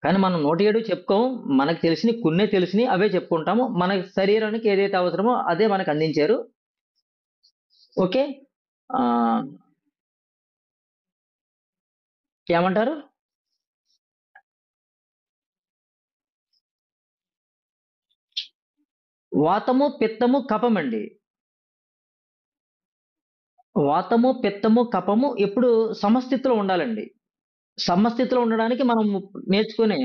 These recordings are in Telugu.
కానీ మనం 107 చెప్పుకోం. మనకు తెలిసినయి కొన్నే తెలిసినయి అవే చెప్పుకుంటాము. మన శరీరానికి ఏదైతే అవసరమో అదే మనకు అందించారు. ఓకే. ఆహ్, ఏమంటారు? వాతము, పిత్తము, కఫమండి. వాతము, పిత్తము, కఫము ఎప్పుడు సమస్థితిలో ఉండాలండి. సమస్థితిలో ఉండడానికి మనం నేర్చుకునే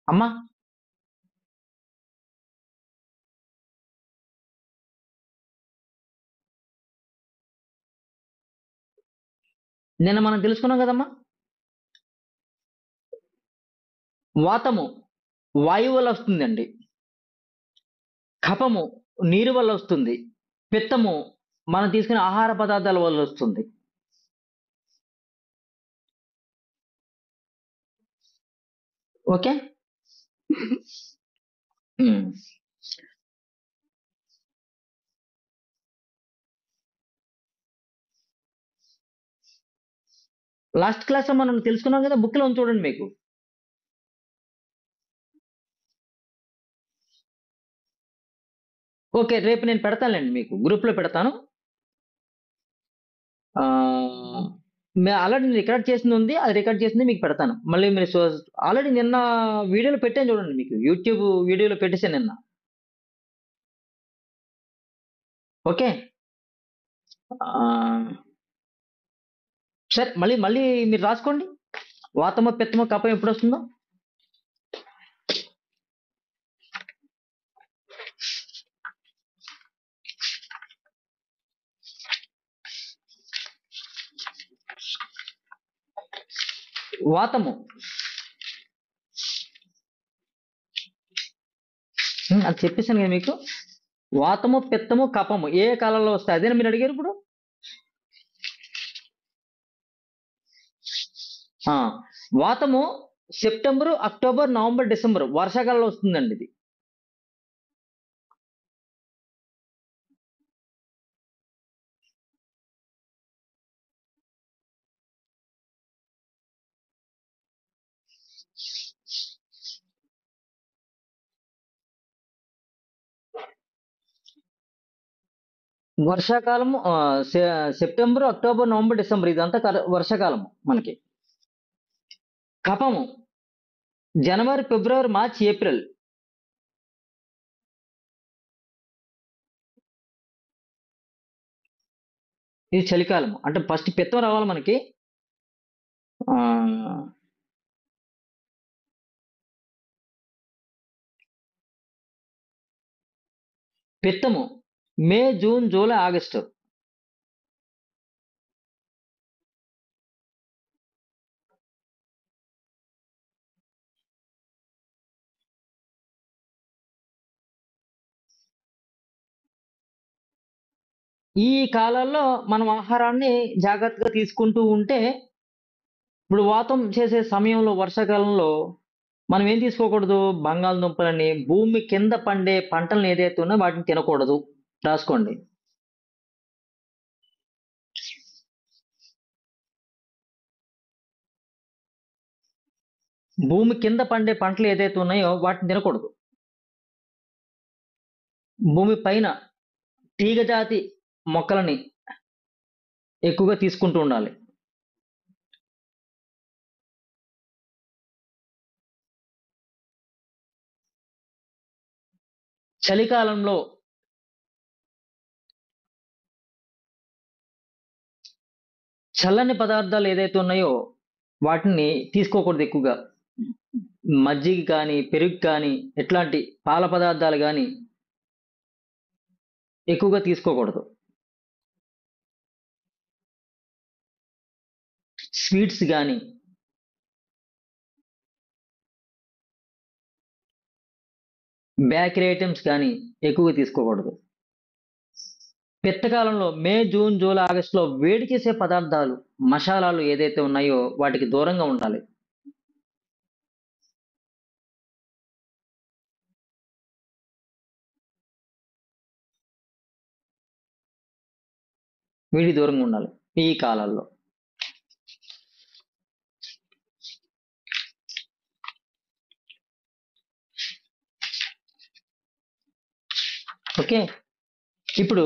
అమ్మా! నిన్న మనం తెలుసుకున్నాం గదమ్మా! వాతము వాయువు వల్ల వస్తుందండి. కఫము నీరు వల్ల వస్తుంది. పిత్తము మనం తీసుకునే ఆహార పదార్థాల వల్ల వస్తుంది. ఓకే. హ్మ్. లాస్ట్ క్లాస్‌లో మనం తెలుసుకున్నాం గదా! బుక్‌లో ఉంది చూడండి మీకు. ఓకే. రేపు నేను పెడతానులెండి మీకు. గ్రూప్‌లో పెడతాను. ఆహ్, ఆల్రెడీ నేను రికార్డ్ చేసిందుంది. అది రికార్డ్ చేసింది మీకు పెడతాను. మళ్ళీ మీరు ఆల్రెడీ నిన్న వీడియోలో పెట్టాను చూడండి మీకు. యూట్యూబ్ వీడియోలో పెట్టేసాను నిన్న. ఓకే. ఆహ్, సరే మళ్ళీ మళ్ళీ మీరు రాసుకోండి. వాతము, పిత్తము, కఫం ఎప్పుడొస్తుందో. వాతము. అది చెప్పేసాను గదా మీకు. వాతము, పిత్తము, కఫము ఏ కాలంలో వస్తాయి? అదేనా మీరు అడిగారు ఇప్పుడు? ఆ! వాతము సెప్టెంబరు, అక్టోబర్, నవంబర్, డిసెంబర్ వర్షాకాలంలో వస్తుందండి ఇది. వర్షాకాలము సెప్టెంబర్, అక్టోబర్, నవంబర్, డిసెంబర్ ఇదంతా వర్షాకాలం మనకి. కఫము జనవరి, ఫిబ్రవరి, మార్చ్, ఏప్రిల్. ఇది చలికాలం. అంటే ఫస్ట్ పిత్తం రావాలి మనకి. ఆహ్, పిత్తము మే, జూన్, జూలై, ఆగస్టు. ఈ కాలాల్లో మనం ఆహారాన్ని జాగ్రత్తగా తీసుకుంటూ ఉంటే, ఇప్పుడు వాతం చేసే సమయంలో వర్షాకాలంలో మనం ఏం తీసుకోకూడదు? బంగాళదుంపలని, భూమి కింద పండే పంటలను ఏదైతే ఉన్నాయో వాటిని తినకూడదు. రాసుకోండి. భూమి కింద పండే పంటలు ఏదైతే ఉన్నాయో వాటిని తినకూడదు. భూమి పైన తీగజాతి మొక్కలని ఎక్కువగా తీసుకుంటూ ఉండాలి. చలికాలంలో చల్లని పదార్థాలు ఏదైతే ఉన్నాయో వాటిని తీసుకోకూడదు ఎక్కువగా. మజ్జిగ కానీ, పెరుగు కానీ, ఇట్లాంటి పాల పదార్థాలు గానీ ఎక్కువగా తీసుకోకూడదు. స్వీట్స్ గానీ, బేకరీ ఐటెమ్స్ కానీ ఎక్కువగా తీసుకోకూడదు. పిత్తకాలంలో మే, జూన్, జూలై, ఆగస్టులో వేడి చేసే పదార్థాలు, మషాలాలు ఏదైతే ఉన్నాయో వాటికి దూరంగా ఉండాలి. వీటికి దూరంగా ఉండాలి ఈ కాలాల్లో. ఓకే. ఇప్పుడు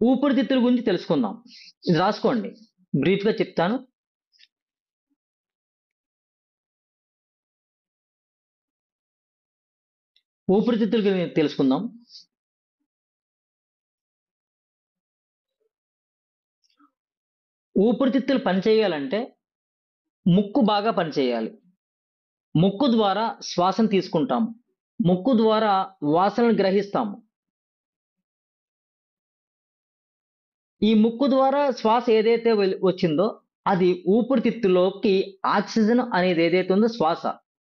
ఊపిరితిత్తుల గురించి తెలుసుకుందాం. ఇది రాసుకోండి. బ్రీఫ్‌గా చెప్తాను. ఊపిరితిత్తుల గురించి తెలుసుకుందాం. ఊపిరితిత్తులు పనిచేయాలంటే ముక్కు బాగా పనిచేయాలి. ముక్కు ద్వారా శ్వాసను తీసుకుంటాం. ముక్కు ద్వారా వాసనను గ్రహిస్తాము. ఈ ముక్కు ద్వారా శ్వాస ఏదైతే వచ్చిందో అది ఊపిరితిత్తులోకి ఆక్సిజన్ అనేది ఏదైతే ఉందో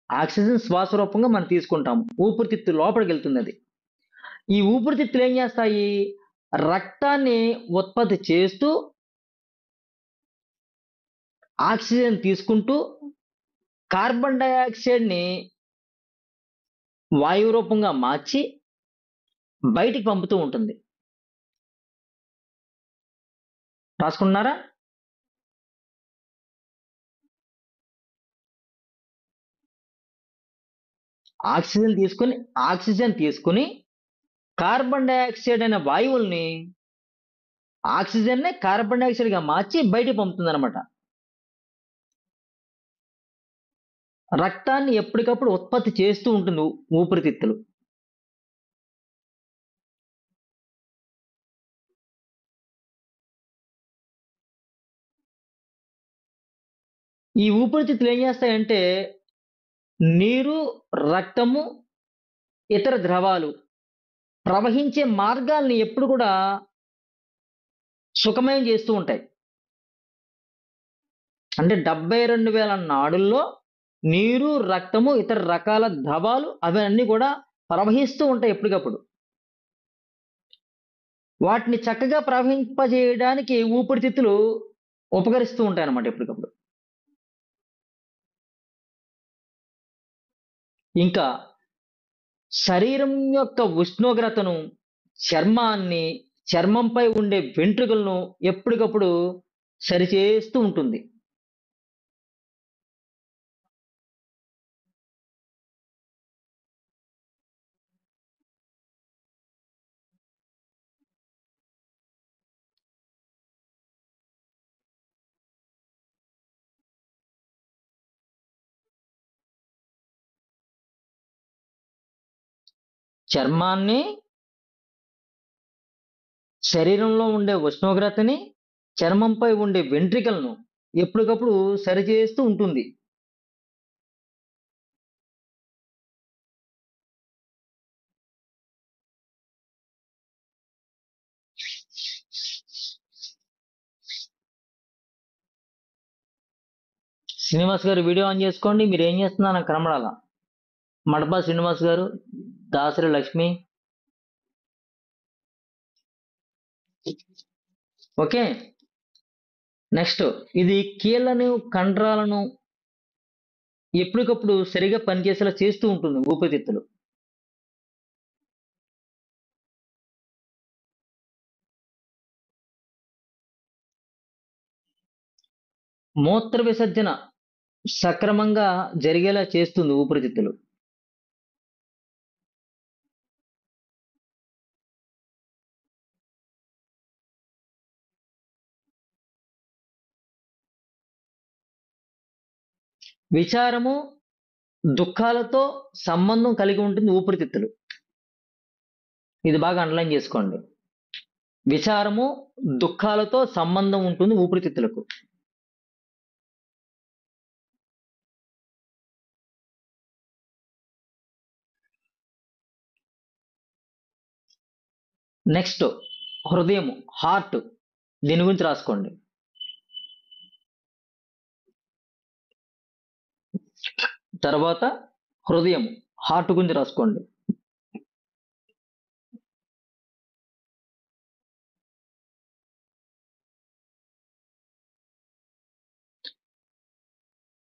ఆక్సిజన్ శ్వాస రూపంగా మనం తీసుకుంటాము. ఊపిరితిత్తు లోపలికి వెళ్తుంది అది. ఈ ఊపిరితిత్తులు ఏం చేస్తాయి? రక్తాన్ని ఉత్పత్తి చేస్తూ ఆక్సిజన్ తీసుకుంటూ కార్బన్ డయాక్సైడ్‌ని వాయువు రూపంగా మార్చి బయటికి పంపుతూ ఉంటుంది. రాసుకుంటున్నారా? ఆక్సిజన్ తీసుకొని కార్బన్ డయాక్సైడ్ అనే వాయువుల్ని ఆక్సిజన్‌ని కార్బన్ డయాక్సైడ్‌గా మార్చి బయటికి పంపుతుందన్నమాట. రక్తాన్ని ఎప్పటికప్పుడు ఉత్పత్తి చేస్తూ ఉంటుంది ఊపిరితిత్తులు. ఈ ఊపిరితిత్తులు ఏం చేస్తాయంటే నీరు, రక్తము, ఇతర ద్రవాలు ప్రవహించే మార్గాల్ని ఎప్పుడు కూడా సుఖమయం చేస్తూ ఉంటాయి. అంటే 72,000 నాడుల్లో నీరు, రక్తము, ఇతర రకాల ద్రవాలు అవన్నీ కూడా ప్రవహిస్తూ ఉంటాయి ఎప్పటికప్పుడు. వాటిని చక్కగా ప్రవహింపజేయడానికి ఊపిరితిత్తులు ఉపకరిస్తూ ఉంటాయన్నమాట ఎప్పటికప్పుడు. ఇంకా శరీరం యొక్క ఉష్ణోగ్రతను, చర్మాన్ని, చర్మంపై ఉండే వెంట్రుకలను ఎప్పటికప్పుడు సరిచేస్తూ ఉంటుంది. చర్మాన్ని, శరీరంలో ఉండే ఉష్ణోగ్రతని, చర్మంపై ఉండే వెంట్రుకలను ఎప్పటికప్పుడు సరిచేస్తూ ఉంటుంది. శ్రీనివాస్ గారు వీడియో ఆన్ చేసుకోండి. మీరు ఏం చేస్తున్నారు నాకు కనబడాలా. మడపా శ్రీనివాస్ గారు, దాసరి లక్ష్మి. ఓకే. నెక్స్ట్ ఇది కీళ్ళను, కండరాలను ఎప్పటికప్పుడు సరిగా పనిచేసేలా చేస్తూ ఉంటుంది ఊపిరితిత్తులు. మూత్ర విసర్జన సక్రమంగా జరిగేలా చేస్తుంది ఊపిరితిత్తులు. విచారము, దుఃఖాలతో సంబంధం కలిగి ఉంటుంది ఊపిరితిత్తులు. ఇది బాగా అండర్లైన్ చేసుకోండి. విచారము, దుఃఖాలతో సంబంధం ఉంటుంది ఊపిరితిత్తులకు. నెక్స్ట్ హృదయం, హార్ట్. దీని గురించి రాసుకోండి. తర్వాత హృదయం, హార్ట్ గురించి రాసుకోండి.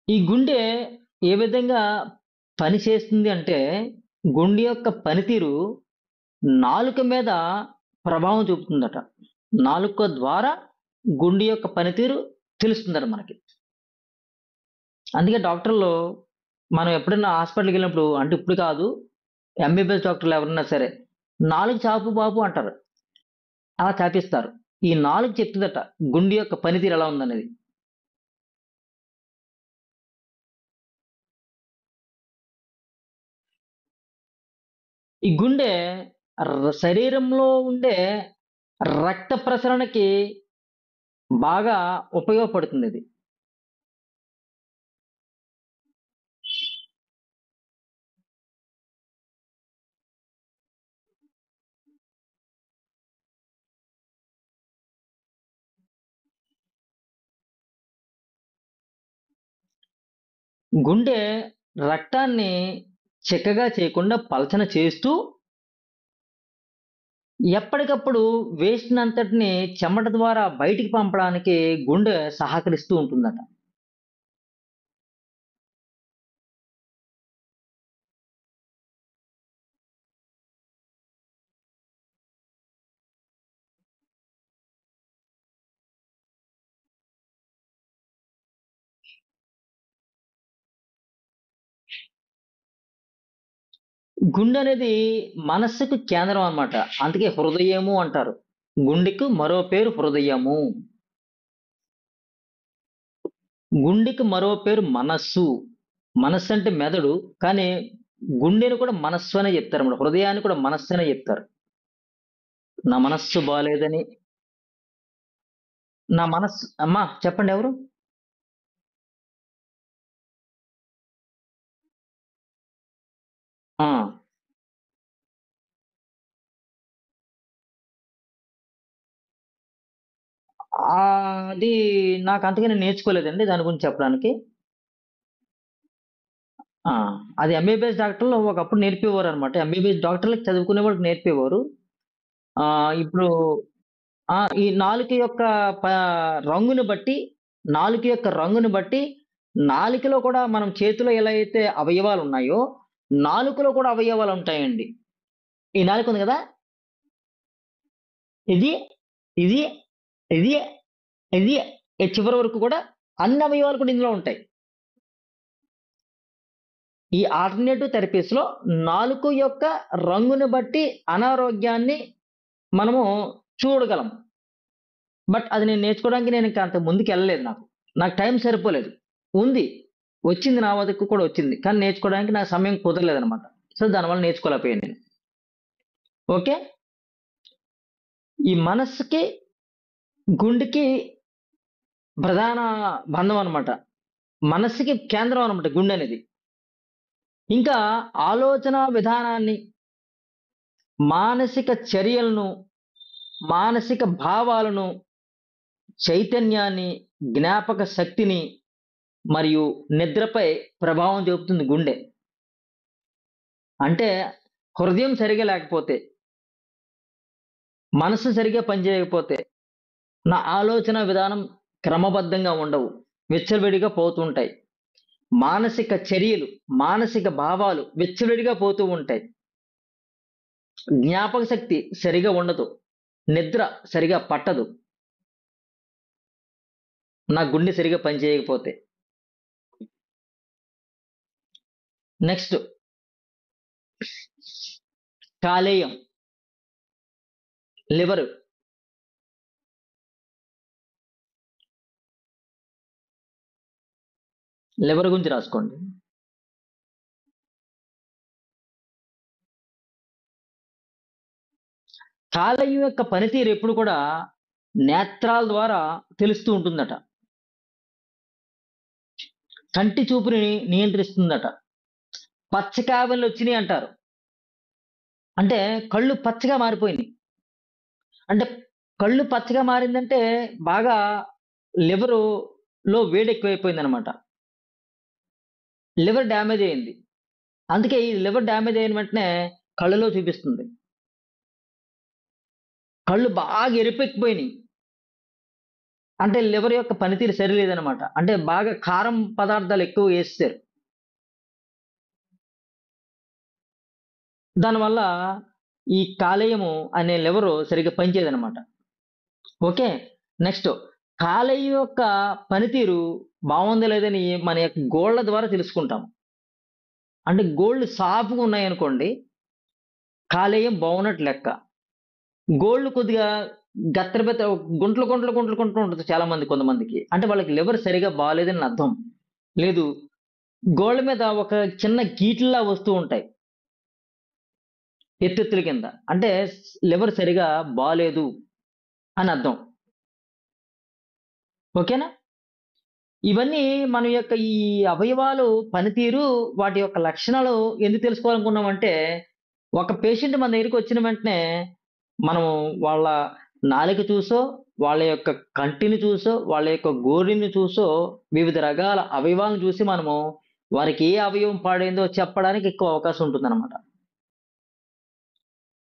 ఈ గుండె ఏ విధంగా పని చేస్తుంది అంటే గుండె యొక్క పనితీరు నాలుక మీద ప్రభావం చూపుతుందట. నాలుక ద్వారా గుండె యొక్క పనితీరు తెలుస్తుందట మనకి. అందుకే డాక్టర్లు మనం ఎప్పుడైనా హాస్పిటల్‌కి వెళ్ళినప్పుడు అంటే ఇప్పుడు కాదు ఎంబీబీఎస్ డాక్టర్లు ఎవరన్నా సరే, "నాలుక చాపు బాబు" అంటారు. అలా చాపిస్తారు. ఈ నాలుక చెప్తదట గుండె యొక్క పనితీరు ఎలా ఉందనేది. ఈ గుండె శరీరంలో ఉండే రక్త ప్రసరణకి బాగా ఉపయోగపడుతుందిది. గుండె రక్తాన్ని చిక్కగా చేయకుండా పలచన చేస్తూ, ఎప్పటికప్పుడు వేస్ట్‌నంతటిని చెమట ద్వారా బయటికి పంపడానికి గుండె సహకరిస్తూ ఉంటుందట. గుండె అనేది మనస్సుకు కేంద్రం అన్నమాట. అందుకే హృదయము అంటారు. గుండెకు మరో పేరు హృదయము. గుండెకి మరో పేరు మనస్సు. మనస్సు అంటే మెదడు. కానీ గుండెని కూడా మనస్సు అనే చెప్తారన్నమాట. హృదయాన్ని కూడా మనస్సు అనే చెప్తారు. నా మనస్సు బాలేదని నా మనస్సు అమ్మా చెప్పండి ఎవరు? ఆ! అది నాకంతగా నేను నేర్చుకోలేదండి దాని గురించి చెప్పడానికి. ఆ! అది ఎంబీబీఎస్ డాక్టర్లు ఒకప్పుడు నేర్పేవారనమాట. ఎంబీబీఎస్ డాక్టర్‌లకి చదువుకునే వాళ్ళకి నేర్పేవారు. ఇప్పుడు ఈ నాలుక యొక్క ప రంగుని బట్టి, నాలుక యొక్క రంగుని బట్టి, నాలుకలో కూడా మనం చేతిలో ఎలా అయితే అవయవాలున్నాయో, నాలుకలో కూడా అవయవాలుంటాయండి. ఈ నాలుకుంది గదా! ఇది, ఇది, ఇది, ఇది ఈ చివరి వరకు కూడా అన్ని అవయవాలు కూడా ఇందులో ఉంటాయి. ఈ ఆల్టర్‌నేటివ్ థెరపీస్‌లో నాలుక యొక్క రంగుని బట్టి అనారోగ్యాన్ని మనము చూడగలం. బట్ అది నేను నేర్చుకోవడానికి నేనింక అంత ముందుకెళ్ళలేదు నాకు. నాకు టైం సరిపోలేదు. ఉంది. వచ్చింది నా వరకు కూడా వచ్చింది. కానీ నేర్చుకోవడానికి నాకు సమయం కుదరలేదనమాట. సో, దానివల్ల నేర్చుకోలేకపోయాను నేను. ఓకే. ఈ మనస్సుకి, గుండెకి ప్రధాన బంధం అనమాట. మనస్సుకి కేంద్రం అనమాట గుండెనేది. ఇంకా ఆలోచనా విధానాన్ని, మానసిక చర్యలను, మానసిక భావాలను, చైతన్యాన్ని, జ్ఞాపక శక్తిని మరియు నిద్రపై ప్రభావం చూపుతుంది గుండె. అంటే హృదయం సరిగ్గా లేకపోతే, మనసు సరిగ్గా పనిచేయకపోతే, నా ఆలోచన విధానం క్రమబద్ధంగా ఉండవు. విచ్చలవిడిగా పోతుంటాయి. మానసిక చర్యలు, మానసిక భావాలు విచ్చలవిడిగా పోతూ ఉంటాయి. జ్ఞాపక శక్తి సరిగా ఉండదు. నిద్ర సరిగా పట్టదు. నా గుండె సరిగ్గా పనిచేయకపోతే. నెక్స్ట్ కాలేయం, లివరు. లివర్ గురించి రాసుకోండి. కాలేయం యొక్క పనితీరు ఎప్పుడు కూడా నేత్రాల ద్వారా తెలుస్తూ ఉంటుందట. కంటి చూపుని నియంత్రిస్తుందట. పచ్చ కామెర్లొచ్చినియి అంటారు. అంటే కళ్ళు పచ్చగా మారిపోయినియి. అంటే కళ్ళు పచ్చగా మారిందంటే బాగా లివరులో వేడెక్కువైపోయిందనమాట. లివర్ డ్యామేజ్ అయింది. అందుకే ఈ లివర్ డ్యామేజ్ అయిన వెంటనే కళ్ళలో చూపిస్తుంది. కళ్ళు బాగా ఎరుపెక్కిపోయినియి. అంటే లివర్ యొక్క పనితీరు సరిలేదనమాట. అంటే బాగా కారం పదార్థాలు ఎక్కువ యేసేశారు. దానివల్ల ఈ కాలేయము అనే లివరు సరిగ్గా పనిచేయదనమాట. ఓకే. నెక్స్ట్ కాలేయం యొక్క పనితీరు బావుందో లేదని మన యొక్క గోళ్ళ ద్వారా తెలుసుకుంటాం. అంటే గోళ్ళు సాఫ్‌గా ఉన్నాయనుకోండి, కాలేయం బాగున్నట్టు లెక్క. గోళ్ళు కొద్దిగా గత్తర గుంటలు, గుంటలు, గుంటలు, గుంటలు ఉంటది చాలా మంది కొంతమందికి. అంటే వాళ్ళకి లివర్ సరిగ్గా బాలేదని అర్థం. లేదు, గోళ్ళ మీద ఒక చిన్న గీట్లులా వస్తూ ఉంటాయి. ఎత్తెత్తుల కింద. అంటే లివర్ సరిగా బాలేదు అని అర్థం. ఓకేనా? ఇవన్నీ మన యొక్క ఈ అవయవాలు పనితీరు, వాటి యొక్క లక్షణాలు ఎందుకు తెలుసుకోవాలనుకున్నామంటే, ఒక పేషెంట్ మన దగ్గరికొచ్చిన వెంటనే, మనం వాళ్ళ నాలుక చూసో, వాళ్ళ యొక్క కంటిని చూసో, వాళ్ళ యొక్క గోరిని చూసో, వివిధ రకాల అవయవాలను చూసి మనము వారికి ఏ అవయవం పాడైందో చెప్పడానికి ఎక్కువ అవకాశం ఉంటుందన్నమాట.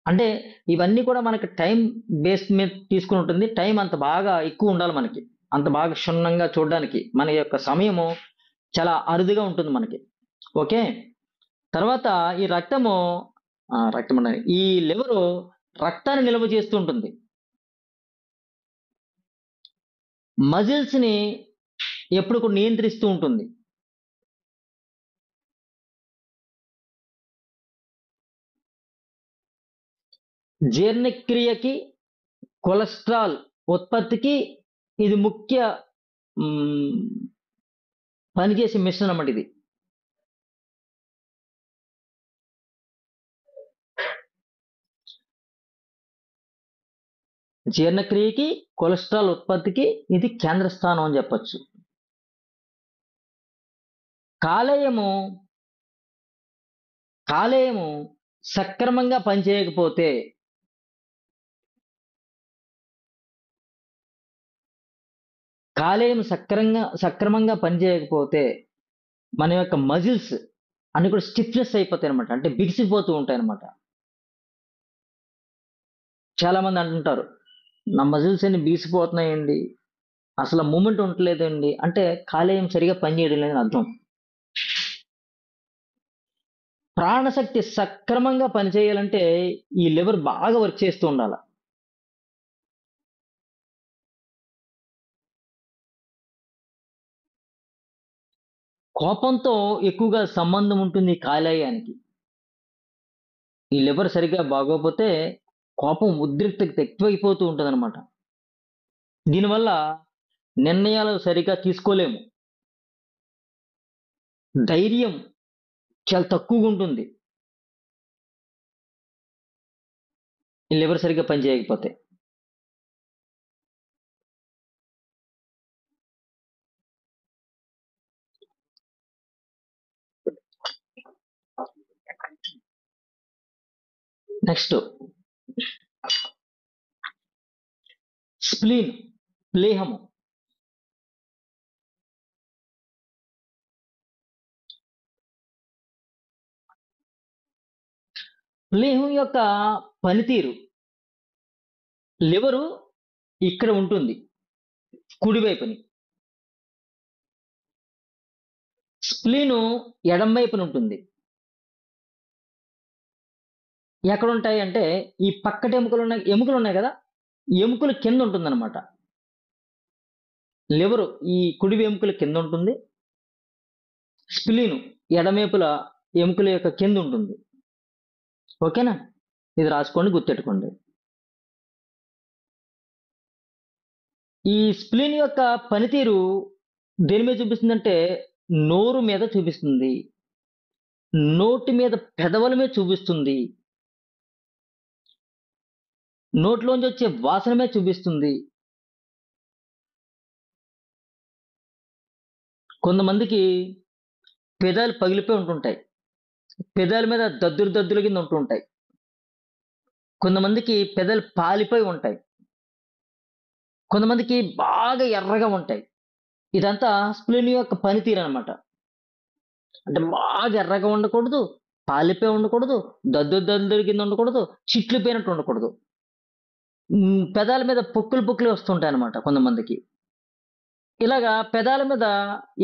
అంటే ఇవన్నీ కూడా మనకి టైం బేస్ మీద తీసుకొని ఉంటుంది. టైం అంత బాగా ఎక్కువుండాలి మనకి. అంత బాగా క్షుణ్ణంగా చూడ్డానికి. మన యొక్క సమయము చాలా అరుదుగా ఉంటుంది మనకి. ఓకే. తర్వాత ఈ రక్తము రక్తమన్నాను. ఈ లివరు రక్తాన్ని నిల్వ చేస్తూ ఉంటుంది. మజిల్స్‌ని ఎప్పుడు కూడా నియంత్రిస్తూ ఉంటుంది. జీర్ణక్రియకి, కొలెస్ట్రాల్ ఉత్పత్తికి ఇది ముఖ్య హ్మ్. పనిచేసే మిషన్ అన్నమాట ఇది. జీర్ణక్రియకి, కొలెస్ట్రాల్ ఉత్పత్తికి ఇది కేంద్ర స్థానం అని చెప్పొచ్చు. కాలేయము కాలేయము సక్రమంగా పనిచేయకపోతే కాలేయం సక్రమంగా పనిచేయకపోతే మన యొక్క మజిల్స్ అన్ని కూడా స్టిఫ్‌నెస్ అయిపోతాయన్నమాట. అంటే బిగిసిపోతూ ఉంటాయన్నమాట. చాలామంది అంటుంటారు, "నా మజిల్స్ అన్ని బిగిసిపోతున్నాయండి. అసలు మూవ్‌మెంట్ ఉండట్లేదండి." అంటే కాలేయం సరిగ్గా పనిచేయడం లేదని అర్థం. ప్రాణశక్తి సక్రమంగా పనిచేయాలంటే ఈ లివర్ బాగా వర్క్ చేస్తూ ఉండాల. కోపంతో ఎక్కువగా సంబంధం ఉంటుంది ఈ కాలేయానికి. ఈ లివర్ సరిగ్గా బాగోకపోతే కోపం ఉద్రిక్తత ఎక్కువైపోతూ ఉంటదనమాట. దీనివల్ల నిర్ణయాలు సరిగ్గా తీసుకోలేము. ధైర్యం చాలా తక్కువగుంటుంది. ఈ లివర్ సరిగ్గా పనిచేయకపోతే. Next spleen, ప్లీహము. ప్లీహం యొక్క పనితీరు, లివరు ఇక్కడ ఉంటుంది కుడి వైపుని. స్ప్లీను ఎడమ వైపున ఉంటుంది. ఎక్కడుంటాయి అంటే ఈ పక్కటి ఎముకలున్నాయి గదా! ఎముకల కింద ఉంటుందన్నమాట. లివరు ఈ కుడి ఎముకల కింద ఉంటుంది. స్ప్లీను ఎడమవైపుల ఎముకల యొక్క కింద ఉంటుంది. ఓకేనా? ఇది రాసుకోండి, గుర్తెట్టుకోండి. ఈ స్ప్లీన్ యొక్క పనితీరు దేని మీద చూపిస్తుందంటే, నోరు మీద చూపిస్తుంది. నోటి మీద పెదవుల మీద చూపిస్తుంది. నోట్లోంచి వచ్చే వాసన మీద చూపిస్తుంది. కొంతమందికి పెదాలు పగిలిపోయి ఉంటుంటాయి. పెదాల మీద దద్దురు దద్దుల కింద ఉంటుంటాయి. కొంతమందికి పెదాలు పాలిపోయి ఉంటాయి. కొంతమందికి బాగా ఎర్రగా ఉంటాయి. ఇదంతా స్ప్లీన్ యొక్క పనితీరనమాట. అంటే బాగా ఎర్రగా ఉండకూడదు, పాలిపోయి ఉండకూడదు, దద్దురు దద్దురు కింద ఉండకూడదు, చిట్లిపోయినట్టు ఉండకూడదు. పెదాల మీద పొక్కులు పొక్కులు వస్తుంటాయన్నమాట కొంతమందికి. ఇలాగా పెదాల మీద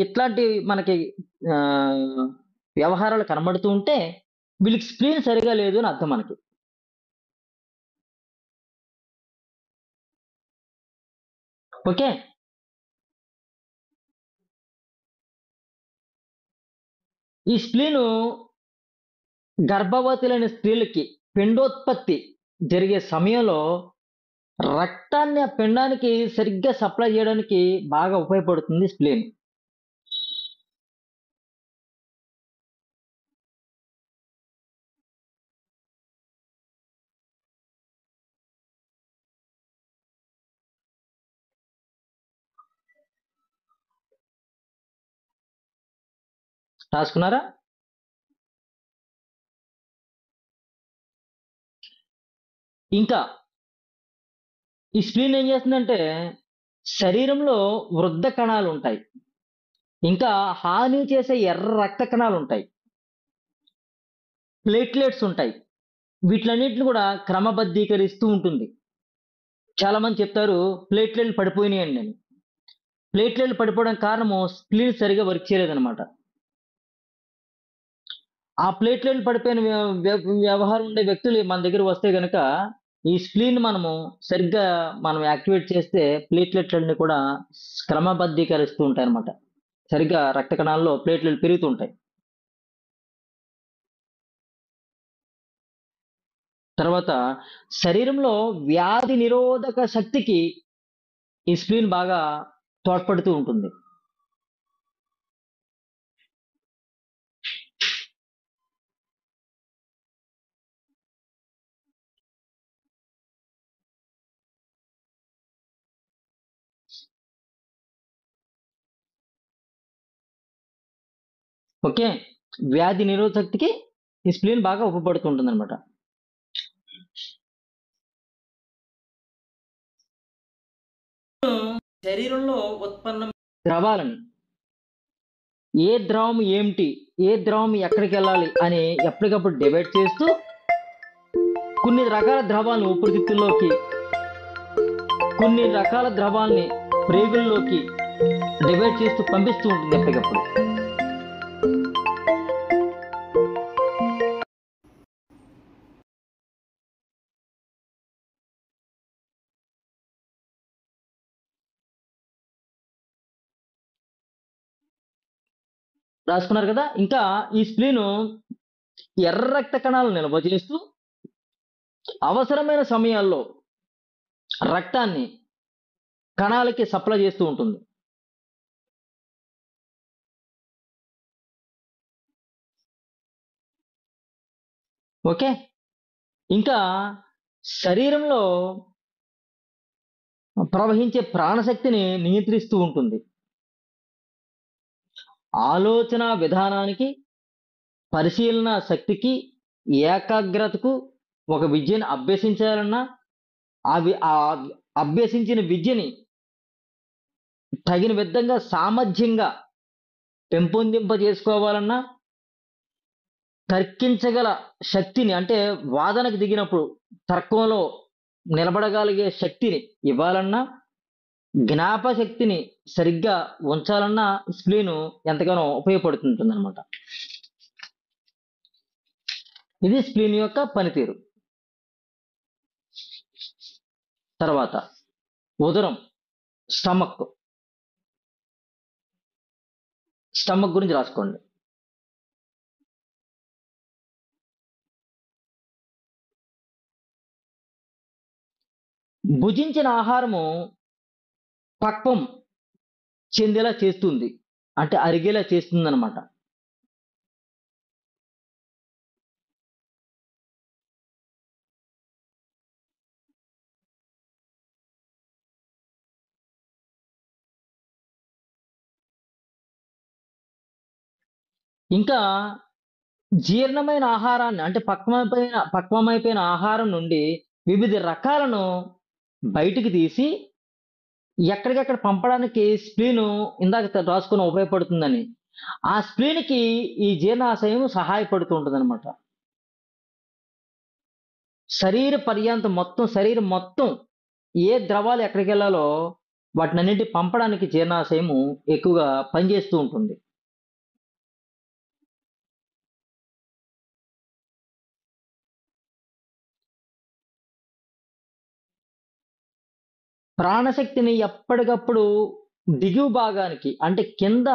ఇట్లాంటి మనకి వ్యవహారాలు కనబడుతూ ఉంటే వీళ్ళకి స్ప్లీన్ సరిగా లేదు అని అర్థం మనకి. ఓకే. ఈ స్ప్లీను గర్భవతులైన స్త్రీలకి పిండోత్పత్తి జరిగే సమయంలో రక్తాన్ని ఆ పిండానికి సరిగ్గా సప్లై చేయడానికి బాగా ఉపయోగపడుతుంది స్ప్లీన్. రాసుకున్నారా? ఇంకా ఈ స్ప్లీన్ ఏం చేస్తుందంటే శరీరంలో వృద్ధ కణాలు ఉంటాయి. ఇంకా హాని చేసే ఎర్ర రక్త కణాలు ఉంటాయి. ప్లేట్లెట్స్ ఉంటాయి. వీటిలన్నిటిని కూడా క్రమబద్ధీకరిస్తూ ఉంటుంది. చాలా మంది చెప్తారు ప్లేట్లెట్లు పడిపోయినాయండి అని. ప్లేట్లెట్లు పడిపోవడానికి కారణము స్ప్లీన్ సరిగా వర్క్ చేయలేదన్నమాట. ఆ ప్లేట్లెట్లు పడిపోయిన వ్యవహారం ఉండే వ్యక్తులు మన దగ్గర వస్తే గనక ఈ స్ప్లీన్ మనము సరిగ్గా మనం యాక్టివేట్ చేస్తే ప్లేట్లెట్లన్నీ కూడా క్రమబద్ధీకరిస్తూ ఉంటాయి అన్నమాట. సరిగ్గా రక్త కణాల్లో ప్లేట్లెట్లు పెరుగుతుంటాయి. తర్వాత శరీరంలో వ్యాధి నిరోధక శక్తికి ఈ స్ప్లీన్ బాగా తోడ్పడుతూ ఉంటుంది. ఓకే. వ్యాధి నిరోధక శక్తికి ఈ స్ప్లీన్ బాగా ఉపయోగపడుతుంటుంది అనమాట. శరీరంలో ఉత్పన్నం ద్రవాలని ఏ ద్రవం ఏమిటి, ఏ ద్రవం ఎక్కడికి వెళ్ళాలి అని ఎప్పటికప్పుడు డివైడ్ చేస్తూ కొన్ని రకాల ద్రవాలను ఊపిరితిత్తుల్లోకి, కొన్ని రకాల ద్రవాల్ని ప్రేగుల్లోకి డివైడ్ చేస్తూ పంపిస్తూ ఉంటుంది ఎప్పటికప్పుడు. రాసుకున్నారు కదా? ఇంకా ఈ స్ప్లీను ఎర్ర రక్త కణాలను నిల్వ చేస్తూ అవసరమైన సమయాల్లో రక్తాన్ని కణాలకి సప్లై చేస్తూ ఉంటుంది. ఓకే. ఇంకా శరీరంలో ప్రవహించే ప్రాణశక్తిని నియంత్రిస్తూ ఉంటుంది. ఆలోచన విధానానికి, పరిశీలన శక్తికి, ఏకాగ్రతకు ఒక విద్యను అభ్యసించాలన్నా ఆ అభ్యసించిన విద్యని తగిన విధంగా సామర్థ్యంగా పెంపొందింపజేసుకోవాలన్నా, తర్కించగల శక్తిని అంటే వాదనకు దిగినప్పుడు తర్కంలో నిలబడగలిగే శక్తిని ఇవ్వాలన్నా, జ్ఞాపశక్తిని సరిగ్గా ఉంచాలన్నా స్ప్లీను ఎంతగానో ఉపయోగపడుతుంటుందన్నమాట. ఇది స్ప్లీన్ యొక్క పనితీరు. తర్వాత ఉదరం, స్టమక్. స్టమక్ గురించి రాసుకోండి. భుజించిన ఆహారము పక్వం చెందేలా చేస్తుంది, అంటే అరిగేలా చేస్తుంది అనమాట. ఇంకా జీర్ణమైన ఆహారాన్ని అంటే పక్వమైపోయిన ఆహారం నుండి వివిధ రకాలను బయటికి తీసి ఎక్కడికెక్కడ పంపడానికి స్ప్లీను ఇందాక రాసుకుని ఉపయోగపడుతుందని. ఆ స్ప్లీన్‌కి ఈ జీర్ణాశయం సహాయపడుతూ ఉంటదనమాట. శరీరం మొత్తం ఏ ద్రవాలు ఎక్కడికెళ్ళాలో వాటినన్నిటిని పంపడానికి జీర్ణాశయము ఎక్కువగా పనిచేస్తూ ఉంటుంది. ప్రాణశక్తిని ఎప్పటికప్పుడు దిగువ భాగానికి అంటే కింద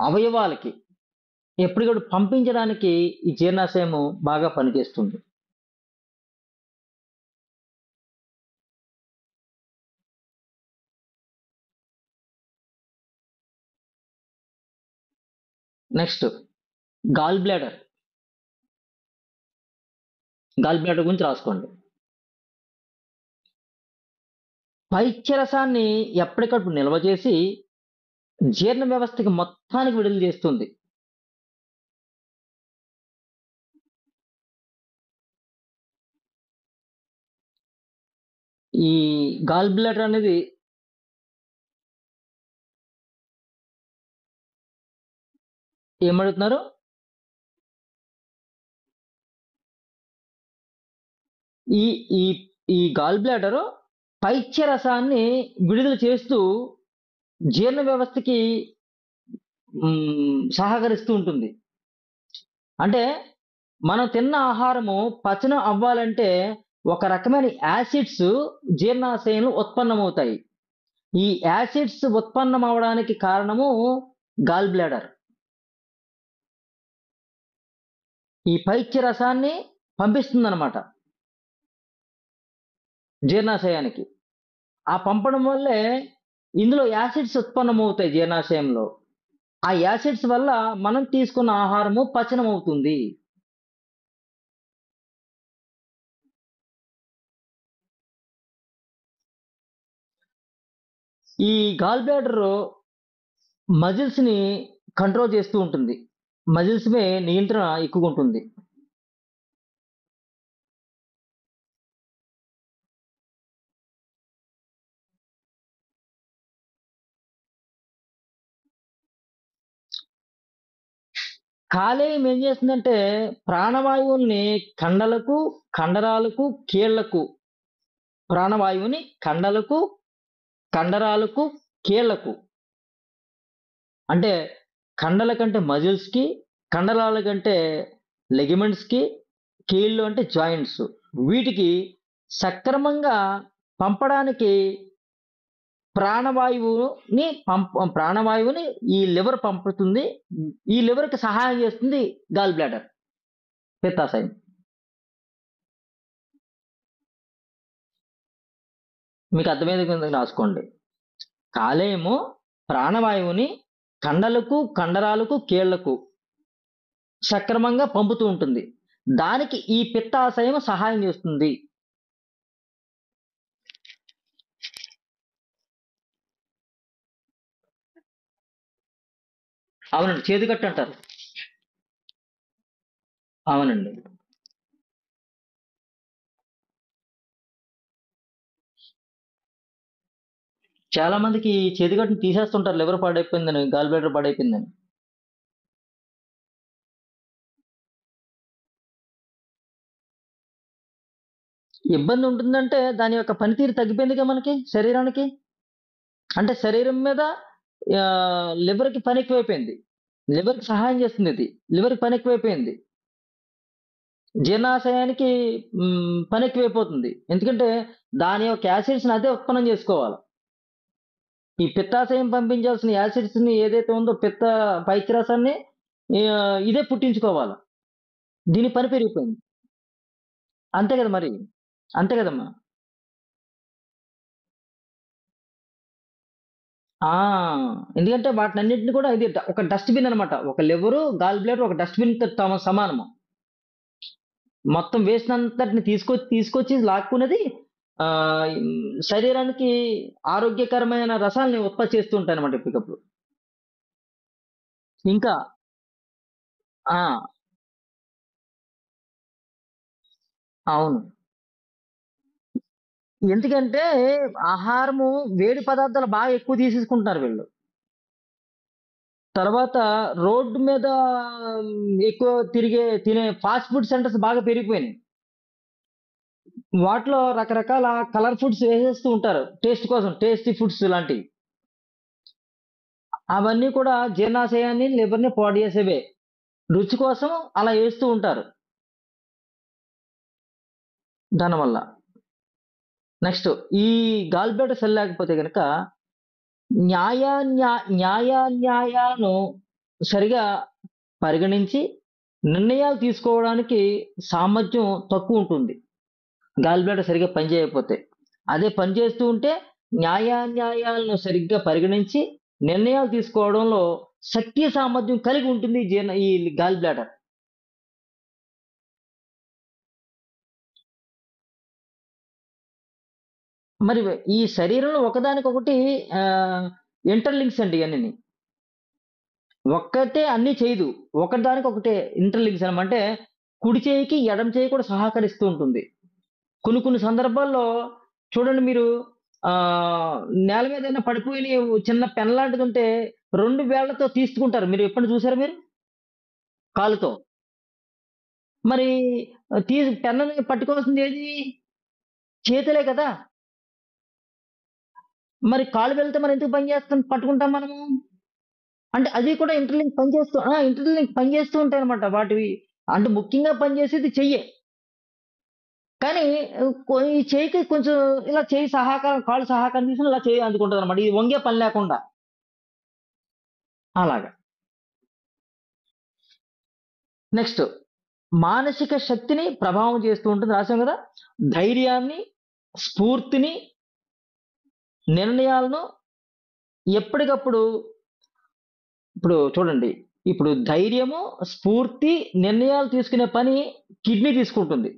అవయవాలకి ఎప్పటికప్పుడు పంపించడానికి ఈ జీర్ణాశయము బాగా పనిచేస్తుంది. Next gall bladder. Gall bladder గురించి రాసుకోండి. పైత్యరసాన్ని ఎప్పటికప్పుడు నిల్వ చేసి జీర్ణ వ్యవస్థకి మొత్తానికి విడుదల చేస్తుంది. ఈ గాల్ బ్లాడర్ అనేది ఏమడుగుతున్నారు? ఈ ఈ ఈ గాల్ బ్లాడర్ పైత్యరసాన్ని విడుదల చేస్తూ జీర్ణ వ్యవస్థకి సహకరిస్తూ ఉంటుంది. అంటే మనం తిన్న ఆహారము పచనం అవ్వాలంటే ఒక రకమైన యాసిడ్స్ జీర్ణాశయంలో ఉత్పన్నమవుతాయి. ఈ యాసిడ్స్ ఉత్పన్నం అవడానికి కారణము గాల్ బ్లాడర్. ఈ పైత్య రసాన్ని పంపిస్తుందన్నమాట జీర్ణాశయానికి. ఆ పంపడం వల్లే ఇందులో యాసిడ్స్ ఉత్పన్నమవుతాయి జీర్ణాశయంలో. ఆ యాసిడ్స్ వల్ల మనం తీసుకున్న ఆహారము పచనం అవుతుంది. ఈ గాల్ బ్లాడర్ మజిల్స్ ని కంట్రోల్ చేస్తూ ఉంటుంది. మజిల్స్ మీద నియంత్రణ ఎక్కువగా ఉంటుంది. కాలేయం ఏం చేస్తుందంటే ప్రాణవాయువుల్ని కండలకు, కండరాలకు, కీళ్లకు ప్రాణవాయువుని కండలకు, కండరాలకు, కీళ్లకు అంటే కండల కంటే మజిల్స్ కి, కండరాల కంటే లెగిమెంట్స్ కి, కీళ్ళు అంటే జాయింట్స్ వీటికి సక్రమంగా పంపడానికి ప్రాణవాయువుని ఈ లివర్ పంపుతుంది. ఈ లివర్ కి సహాయం చేస్తుంది గాల్ బ్లాడర్, పిత్తాశయం. మీకు అర్థమయ్యే కింద రాసుకోండి. కాలేయము ప్రాణవాయువుని కండలకు, కండరాలకు, కీళ్లకు సక్రమంగా పంపుతూ ఉంటుంది. దానికి ఈ పిత్తాశయం సహాయం చేస్తుంది. అవునండి, చేతికట్టు అంటారు. అవునండి. చాలా మందికి చేతికట్టుని తీసేస్తుంటారు లివర్ పాడైపోయిందని, గాల్ బ్లాడర్ పాడైపోయిందని. ఇబ్బంది ఉంటుందంటే దాని యొక్క పనితీరు తగ్గిపోయిందిగా మనకి శరీరానికి. అంటే శరీరం మీద లివర్‌కి పని ఎక్కువైపోయింది. లివర్‌కి సహాయం చేస్తుంది ఇది. లివర్‌కి పని ఎక్కువైపోయింది. జీర్ణాశయానికి పని ఎక్కువైపోతుంది. ఎందుకంటే దాని యొక్క యాసిడ్స్‌ని అదే ఉత్పన్నం చేసుకోవాలి. ఈ పిత్తాశయం పంపించాల్సిన యాసిడ్స్‌ని ఏదైతే ఉందో పైత్యరసాన్ని ఇదే పుట్టించుకోవాలి. దీని పని పెరిగిపోయింది. అంతే కదా మరి. అంతే కదమ్మా! ఆ! ఎందుకంటే వాటినన్నిటిని కూడా ఇది ఒక డస్ట్‌బిన్ అన్నమాట. ఒక లివరు, గాల్ బ్లాడర్ ఒక డస్ట్‌బిన్‌తో సమానము. మొత్తం వేస్ట్ అంతటిని తీసుకొచ్చి లాక్కున్నది శరీరానికి ఆరోగ్యకరమైన రసాల్ని ఉత్పత్తి చేస్తూ ఉంటాయన్నమాట ఎప్పటికప్పుడు. ఇంకా ఆ! అవును. ఎందుకంటే ఆహారము వేడి పదార్థాలు బాగా ఎక్కువ తీసేసుకుంటున్నారు వీళ్ళు. తర్వాత రోడ్డు మీద ఎక్కువ తినే ఫాస్ట్ ఫుడ్ సెంటర్స్ బాగా పెరిగిపోయినాయి. వాటిలో రకరకాల కలర్ ఫుడ్స్ వేసేస్తూ ఉంటారు. టేస్ట్ కోసం. టేస్టీ ఫుడ్స్ లాంటివి. అవన్నీ కూడా జీర్ణాశయాన్ని, లివర్‌ని పాడు చేసేవే. రుచి కోసం అలా ఏస్తూ ఉంటారు. దానివల్ల. నెక్స్ట్ ఈ గాల్ బ్లాడర్ సెల్ లేకపోతే గనక న్యాయాన్యాయాను సరిగా పరిగణించి నిర్ణయాలు తీసుకోవడానికి సామర్థ్యం తక్కువ ఉంటుంది. గాల్ బ్లాడర్ సరిగ్గా పనిచేయకపోతే. అదే పనిచేస్తూ ఉంటే న్యాయాన్యాయాలను సరిగ్గా పరిగణించి నిర్ణయాలు తీసుకోవడంలో శక్తి సామర్థ్యం కలిగి ఉంటుంది ఈ గాల్ బ్లాడర్. మరి ఈ శరీరంలో ఒకదానికొకటి ఇంటర్లింక్స్ అండి ఇవన్నీ. ఒక్కటే అన్నీ చేయదు. ఒకదానికొకటే ఇంటర్లింక్స్ అంటే కుడి చేయికి ఎడమ చేయి కూడా సహకరిస్తూ ఉంటుంది. కొన్ని సందర్భాల్లో చూడండి మీరు నేల మీద ఏదైనా పడిపోయిన చిన్న పెన్ లాంటిదుంటే 2 వేళ్ళతో తీసుకుంటారు. మీరు ఎప్పుడైనా చూసారా మీరు? కాలుతో. మరి పెన్నుని పట్టుకోవాల్సింది ఏది? చేతులే కదా! మరి కాలు వెళ్తే మరి ఎందుకు పట్టుకుంటాం మనము? అంటే అది కూడా ఇంటర్లింక్ పనిచేస్తూ ఉంటాయన్నమాట. వాటివి అంటే ముఖ్యంగా పనిచేసేది చెయ్యే. కానీ ఈ చెయ్యికి కొంచెం ఇలా చెయ్యి సహకారం, కాళ్ళు సహకారం తీసుకొని ఇలా చెయ్యి అందుకుంటదన్నమాట. ఇది వంగే పని లేకుండా. అలాగా. నెక్స్ట్ మానసిక శక్తిని ప్రభావం చేస్తూ ఉంటుంది. రాసాం గదా! ధైర్యాన్ని, స్ఫూర్తిని, నిర్ణయాలను ఎప్పటికప్పుడు ఇప్పుడు చూడండి. ఇప్పుడు ధైర్యము, స్ఫూర్తి, నిర్ణయాలు తీసుకునే పని కిడ్నీ తీసుకుంటుంది.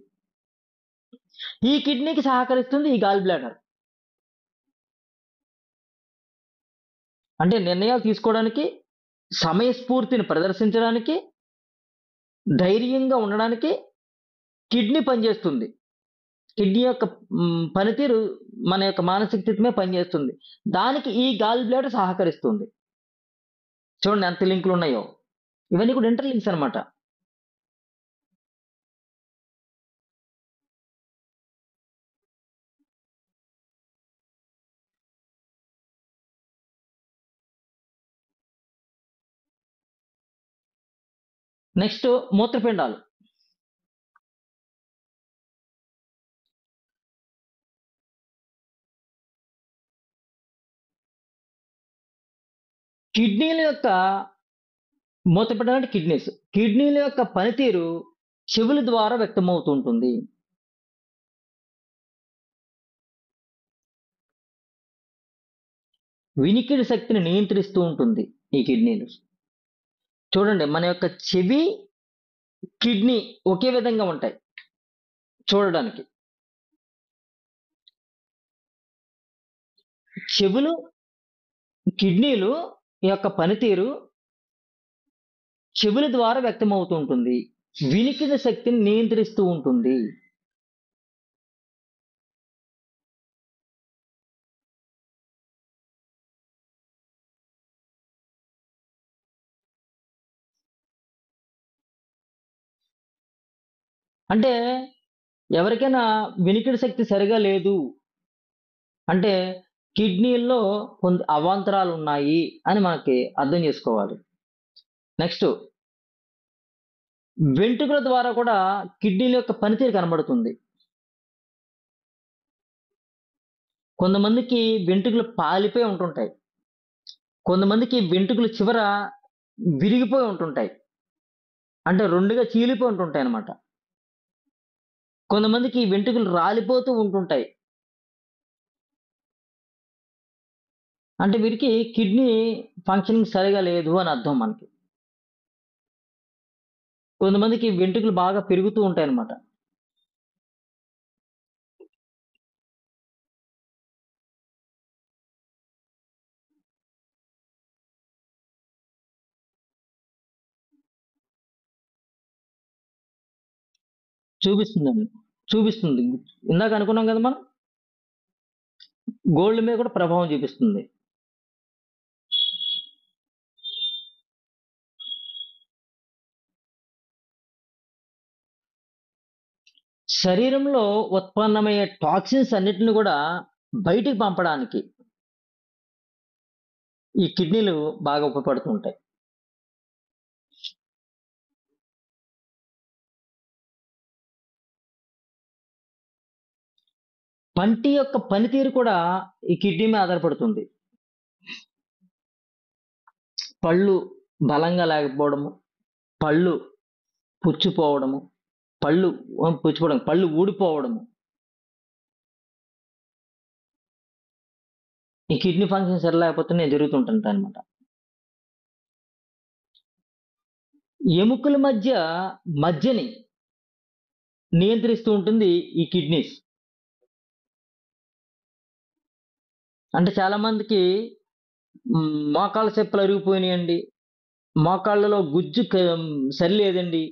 ఈ కిడ్నీకి సహకరిస్తుంది ఈ గాల్ బ్లాడర్. అంటే నిర్ణయాలు తీసుకోవడానికి, సమయస్ఫూర్తిని ప్రదర్శించడానికి, ధైర్యంగా ఉండడానికి కిడ్నీ పనిచేస్తుంది. కిడ్నీ యొక్క పనితీరు మన యొక్క మానసిక స్థితి మీద పనిచేస్తుంది. దానికి ఈ గాల్ బ్లాడర్ సహకరిస్తుంది. చూడండి ఎంత లింకులున్నాయో. ఇవన్నీ కూడా ఇంటర్లింక్స్ అన్నమాట. నెక్స్ట్ మూత్రపిండాలు. కిడ్నీల యొక్క మూత్రపిండాలు అంటే కిడ్నీస్. కిడ్నీల యొక్క పనితీరు చెవుల ద్వారా వ్యక్తమవుతూ ఉంటుంది. వినికిడి శక్తిని నియంత్రిస్తూ ఉంటుంది ఈ కిడ్నీలు. చూడండి మన యొక్క చెవి, కిడ్నీ ఒకే విధంగా ఉంటాయి చూడడానికి. చెవులు, కిడ్నీలు యొక్క పనితీరు చెవుల ద్వారా వ్యక్తమవుతూ ఉంటుంది. వినికిడి శక్తిని నియంత్రిస్తూ ఉంటుంది. అంటే ఎవరికైనా వినికిడి శక్తి సరిగా లేదు అంటే కిడ్నీల్లో కొన్ని అవాంతరాలు ఉన్నాయి అని మనకి అర్థం చేసుకోవాలి. నెక్స్ట్ వెంట్రుకల ద్వారా కూడా కిడ్నీల యొక్క పనితీరు కనబడుతుంది. కొంతమందికి వెంట్రుకలు పాలిపోయి ఉంటుంటాయి. కొంతమందికి వెంట్రుకలు చివర విరిగిపోయి ఉంటుంటాయి. అంటే 2గా చీలిపోయి ఉంటుంటాయి అన్నమాట. కొంతమందికి వెంట్రుకలు రాలిపోతూ ఉంటుంటాయి. అంటే వీరికి కిడ్నీ ఫంక్షనింగ్ సరిగా లేదు అని అర్థం మనకి. కొంతమందికి వెంట్రుకలు బాగా పెరుగుతూ ఉంటాయన్నమాట. చూపిస్తుందండి. చూపిస్తుంది. ఇందాక అనుకున్నాం కదా మనం. గోల్డ్ మీద కూడా ప్రభావం చూపిస్తుంది. శరీరంలో ఉత్పన్నమయ్యే టాక్సిన్స్ అన్నిటిని కూడా బయటికి పంపడానికి ఈ కిడ్నీలు బాగా ఉపయోగపడుతూ ఉంటాయి. పంటి యొక్క పనితీరు కూడా ఈ కిడ్నీ మీద ఆధారపడుతుంది. పళ్ళు బలంగా లేకపోవడము, పళ్ళు పుచ్చిపోవడము, పళ్ళు పుచ్చిపోవడం, పళ్ళు ఊడిపోవడము, ఈ కిడ్నీ ఫంక్షన్ సరి లేకపోతేనే జరుగుతుంటుందన్నమాట. ఎముకల మధ్యని నియంత్రిస్తూ ఉంటుంది ఈ కిడ్నీస్. అంటే చాలా మందికి మోకాళ్ళ చెప్పులు అరిగిపోయినాయండి, మోకాళ్ళలో గుజ్జు సరిలేదండి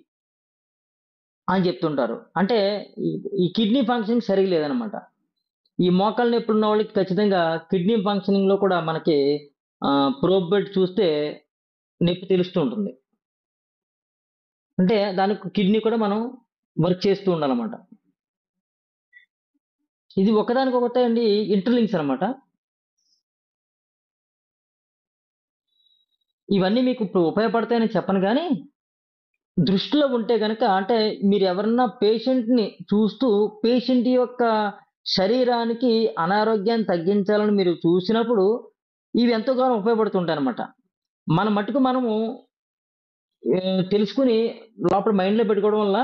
అని చెప్తుంటారు. అంటే ఈ కిడ్నీ ఫంక్షనింగ్ సరిగా లేదనమాట. ఈ మోకాళ్ళ నొప్పులు ఉన్న వాళ్ళకి ఖచ్చితంగా కిడ్నీ ఫంక్షనింగ్ లో కూడా మనకి ప్రోబ్ పెట్టి చూస్తే నొప్పి తెలుస్తూ ఉంటుంది. అంటే దానికి కిడ్నీ కూడా మనం వర్క్ చేస్తూ ఉండాలన్నమాట. ఇది ఒకదానికొకటి అండి ఇంటర్లింక్స్ అనమాట. ఇవన్నీ మీకు ఇప్పుడు ఉపయోగపడతాయని చెప్పను కానీ, దృష్టిలో ఉంటే గనక అంటే మీరు ఎవరన్నా పేషెంట్‌ని చూస్తూ పేషెంట్ యొక్క శరీరానికి అనారోగ్యాన్ని తగ్గించాలని మీరు చూసినప్పుడు ఇవి ఎంతోగానో ఉపయోగపడుతుంటాయన్నమాట. మన మట్టుకు మనము తెలుసుకొని లోపల మైండ్‌లో పెట్టుకోవడం వల్ల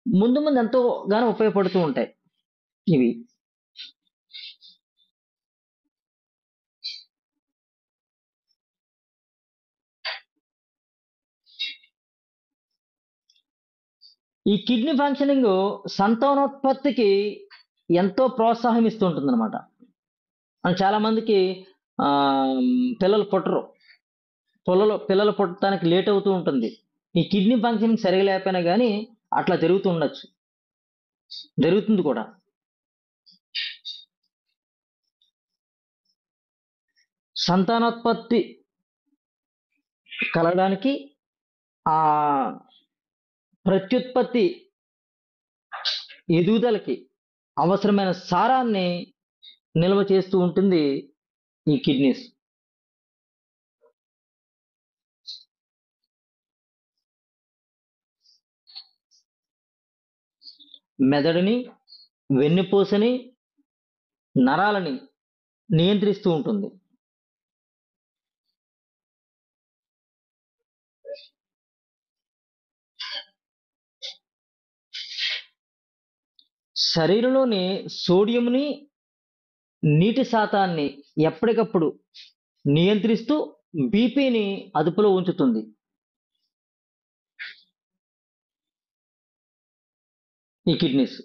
ముందు ముందు ఎంతోగానో ఉపయోగపడుతూ ఉంటాయి ఇవి. ఈ కిడ్నీ ఫంక్షనింగ్ సంతానోత్పత్తికి ఎంతో ప్రోత్సాహం ఇస్తూ ఉంటుందన్నమాట. చాలా మందికి పిల్లలు పుట్టరు. పిల్లలు పుట్టడానికి లేట్ అవుతూ ఉంటుంది. ఈ కిడ్నీ ఫంక్షనింగ్ సరిగా లేకపోయినా గానీ అట్లా జరుగుతూ ఉండొచ్చు. జరుగుతుంది కూడా. సంతానోత్పత్తి కలగడానికి ఆ ప్రత్యుత్పత్తి ఎదుగుదలకి అవసరమైన సారాన్ని నిల్వ చేస్తూ ఉంటుంది ఈ కిడ్నీస్. మెదడుని, వెన్నుపూసని, నరాలని నియంత్రిస్తూ ఉంటుంది. శరీరంలోని సోడియంని, నీటి శాతాన్ని ఎప్పటికప్పుడు నియంత్రిస్తూ బీపీని అదుపులో ఉంచుతుంది ఈ కిడ్నీస్.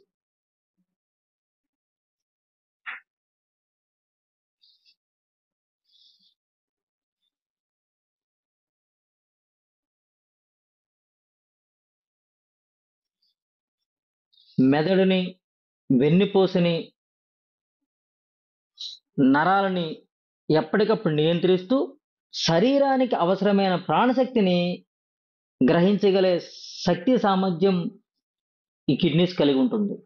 మెదడుని, వెన్నుపూసని, నరాలని ఎప్పటికప్పుడు నియంత్రిస్తూ శరీరానికి అవసరమైన ప్రాణశక్తిని గ్రహించగలే శక్తి సామర్థ్యం ఈ కిడ్నీస్ కలిగి ఉంటుంది.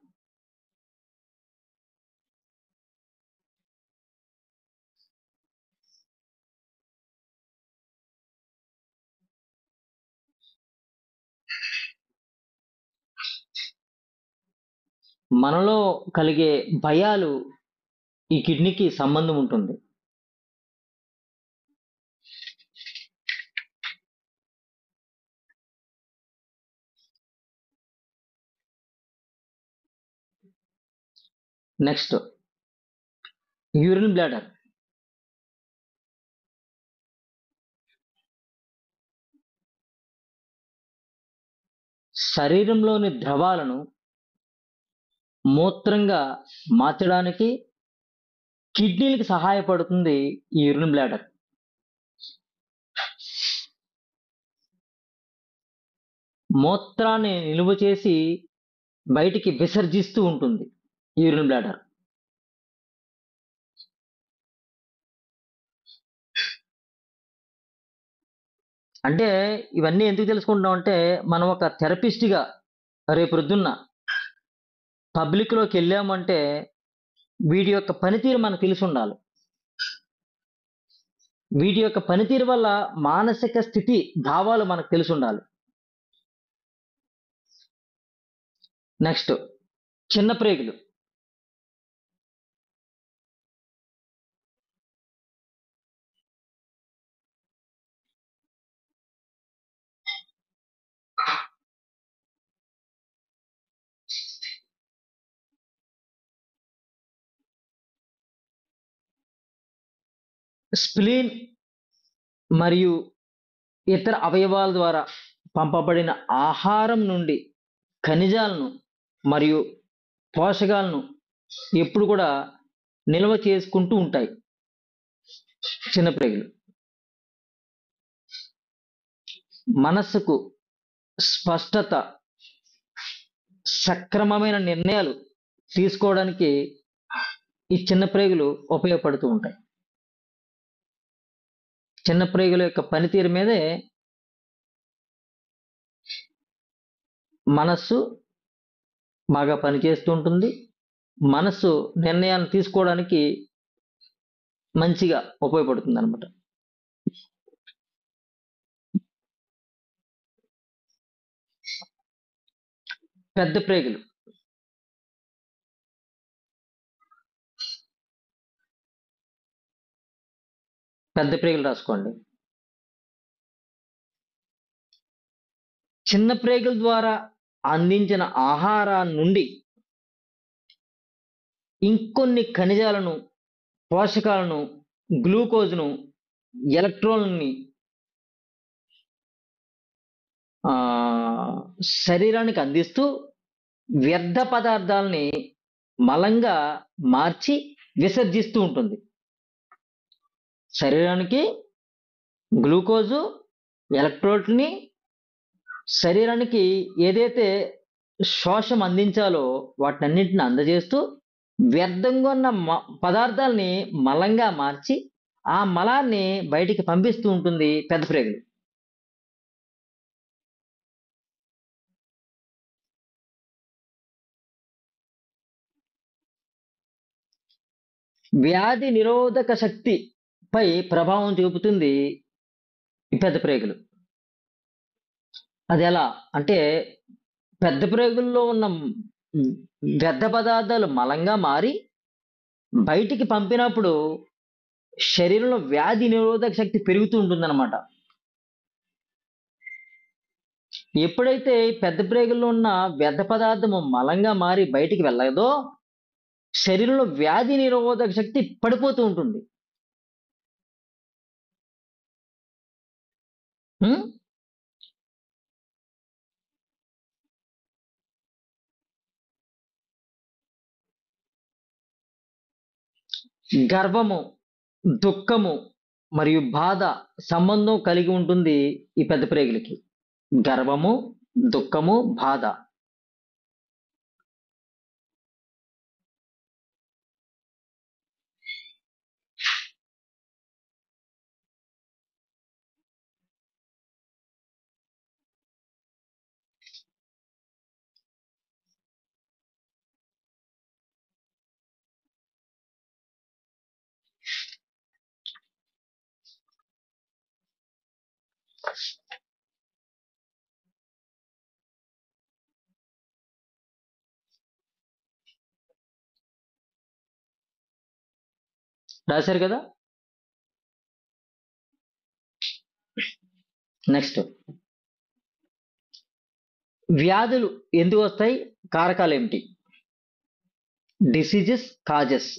మనలో కలిగే భయాలు ఈ కిడ్నీకి సంబంధం ఉంటుంది. Next urine bladder. శరీరంలోని ద్రవాలను మూత్రంగా మార్చడానికి కిడ్నీలకు సహాయపడుతుంది ఈ యూరిన్ బ్లాడర్. మూత్రాన్ని నిలువ చేసి బయటికి విసర్జిస్తూ ఉంటుంది యూరిన్ బ్లాడర్. అంటే ఇవన్నీ ఎందుకు తెలుసుకుంటాం అంటే మనం ఒక థెరపిస్ట్గా రేపొద్దున్న పబ్లిక్లోకి వెళ్ళామంటే వీడి యొక్క పనితీరు మనకు తెలిసి ఉండాలి. వీటి యొక్క పనితీరు వల్ల మానసిక స్థితి భావాలు మనకు తెలిసి ఉండాలి. నెక్స్ట్ చిన్న ప్రేగులు. స్ప్లీన్ మరియు ఇతర అవయవాల ద్వారా పంపబడిన ఆహారం నుండి ఖనిజాలను మరియు పోషకాలను ఎప్పుడు కూడా నిల్వ చేసుకుంటూ ఉంటాయి చిన్న ప్రేగులు. మనస్సుకు స్పష్టత, సక్రమమైన నిర్ణయాలు తీసుకోవడానికి ఈ చిన్న ప్రేగులు ఉపయోగపడుతూ ఉంటాయి. చిన్న ప్రేగుల యొక్క పనితీరు మీదే మనస్సు బాగా పనిచేస్తూ ఉంటుంది. మనస్సు నిర్ణయాలను తీసుకోవడానికి మంచిగా ఉపయోగపడుతుంది అనమాట. పెద్ద ప్రేగులు రాసుకోండి. చిన్న ప్రేగుల ద్వారా అందించిన ఆహారాన్ని నుండి ఇంకొన్ని ఖనిజాలను, పోషకాలను, గ్లూకోజ్ను, ఎలక్ట్రాన్ని శరీరానికి అందిస్తూ వ్యర్థ పదార్థాలని మలంగా మార్చి విసర్జిస్తూ ఉంటుంది. శరీరానికి గ్లూకోజు, ఎలక్ట్రోడ్ని శరీరానికి ఏదైతే శోషం అందించాలో వాటినన్నింటిని అందజేస్తూ వ్యర్థంగా ఉన్న పదార్థాలని మలంగా మార్చి ఆ మలాన్ని బయటికి పంపిస్తూ ఉంటుంది పెద్ద ప్రేగులు. వ్యాధి నిరోధక శక్తిపై ప్రభావం చూపుతుంది ఈ పెద్ద ప్రేగులు. అది ఎలా అంటే పెద్ద ప్రేగుల్లో ఉన్న వ్యర్థ పదార్థాలు మలంగా మారి బయటికి పంపినప్పుడు శరీరంలో వ్యాధి నిరోధక శక్తి పెరుగుతూ ఉంటుందన్నమాట. ఎప్పుడైతే పెద్ద ప్రేగుల్లో ఉన్న వ్యర్థ పదార్థము మలంగా మారి బయటికి వెళ్ళదో శరీరంలో వ్యాధి నిరోధక శక్తి పడిపోతూ ఉంటుంది. గర్వము, దుఃఖము మరియు బాధ సంబంధం కలిగి ఉంటుంది ఈ పెద్ద ప్రేగులకి. గర్వము, దుఃఖము, బాధ. రాశారు కదా. నెక్స్ట్, వ్యాధులు ఎందుకు వస్తాయి, కారకాలు ఏమిటి? Diseases, causes.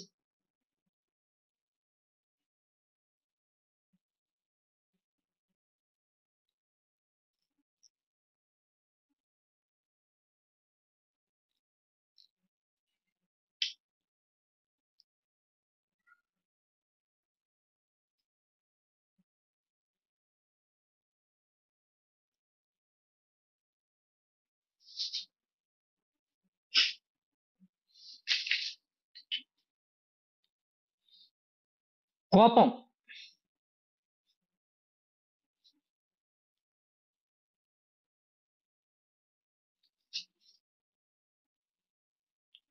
కోపం,